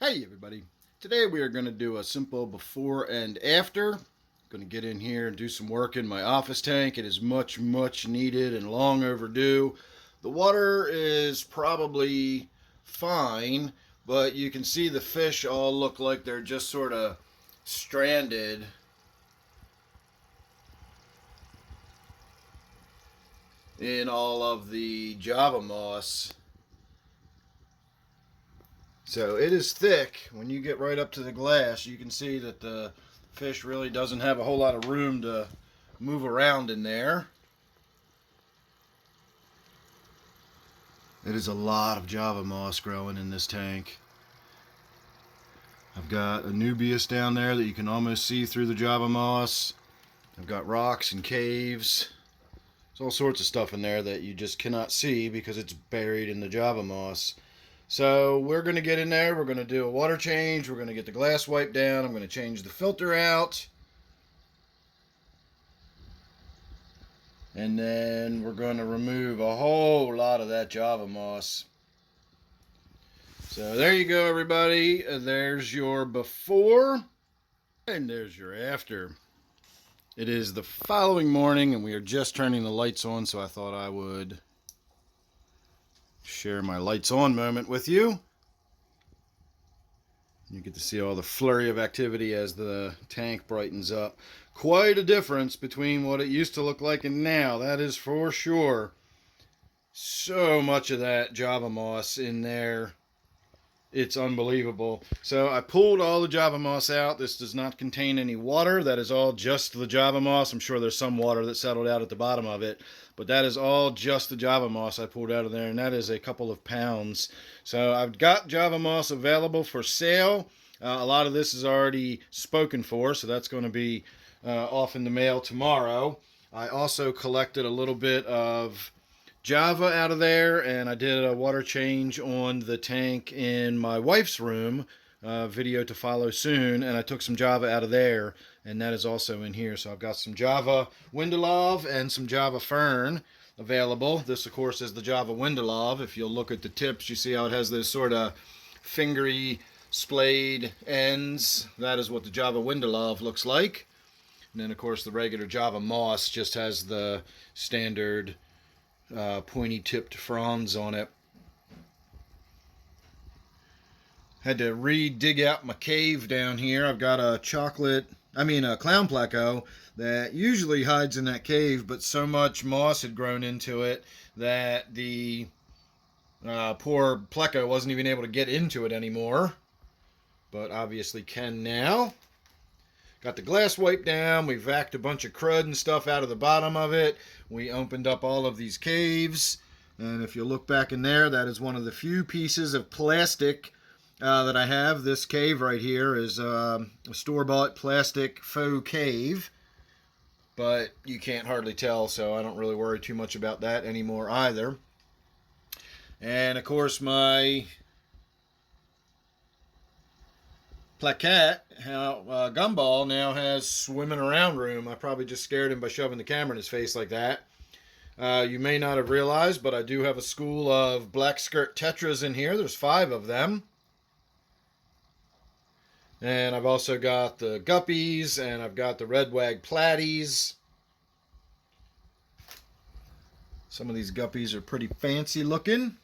Hey everybody, today we are going to do a simple before and after. I'm going to get in here and do some work in my office tank. It is much needed and long overdue. The water is probably fine, but you can see the fish all look like they're just sort of stranded in all of the Java moss. So it is thick. When you get right up to the glass, you can see that the fish really doesn't have a whole lot of room to move around in there. It is a lot of Java moss growing in this tank. I've got a nubius down there that you can almost see through the Java moss. I've got rocks and caves. There's all sorts of stuff in there that you just cannot see because it's buried in the Java moss. So we're going to get in there, we're going to do a water change, we're going to get the glass wiped down, I'm going to change the filter out. And then we're going to remove a whole lot of that Java moss. So there you go, everybody. There's your before and there's your after. It is the following morning and we are just turning the lights on, so I thought I would share my lights on moment with you. You get to see all the flurry of activity as the tank brightens up. Quite a difference between what it used to look like and now, that is for sure. So much of that Java moss in there. It's unbelievable. So I pulled all the Java moss out. This does not contain any water. That is all just the Java moss. I'm sure there's some water that settled out at the bottom of it, but that is all just the Java moss I pulled out of there, and that is a couple of pounds. So I've got Java moss available for sale. A lot of this is already spoken for, so that's going to be off in the mail tomorrow. I also collected a little bit of Java out of there, and I did a water change on the tank in my wife's room, video to follow soon, and I took some Java out of there, and that is also in here. So I've got some Java Windelov and some Java Fern available. This of course is the Java Windelov. If you'll look at the tips, you see how it has those sort of fingery splayed ends. That is what the Java Windelov looks like. And then of course the regular Java moss just has the standard pointy tipped fronds on it. Had to re-dig out my cave down here. I've got a clown pleco that usually hides in that cave, but so much moss had grown into it that the poor pleco wasn't even able to get into it anymore, but obviously can now. Got the glass wiped down. We vacked a bunch of crud and stuff out of the bottom of it. We opened up all of these caves. And if you look back in there, that is one of the few pieces of plastic that I have. This cave right here is a store-bought plastic faux cave. But you can't hardly tell, so I don't really worry too much about that anymore either. And of course my plaquette, Gumball now has swimming around room. I probably just scared him by shoving the camera in his face like that. You may not have realized, but I do have a school of black skirt tetras in here. There's 5 of them. And I've also got the guppies, and I've got the red wag platies. Some of these guppies are pretty fancy looking.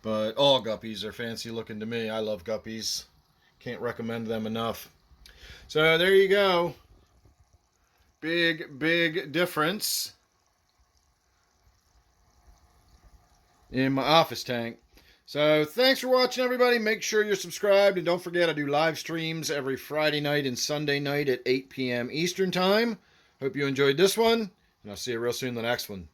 But all guppies are fancy looking to me. I love guppies. Can't recommend them enough. So there you go. Big difference in my office tank. So thanks for watching, everybody. Make sure you're subscribed. And don't forget, I do live streams every Friday night and Sunday night at 8 p.m. Eastern Time. Hope you enjoyed this one. And I'll see you real soon in the next one.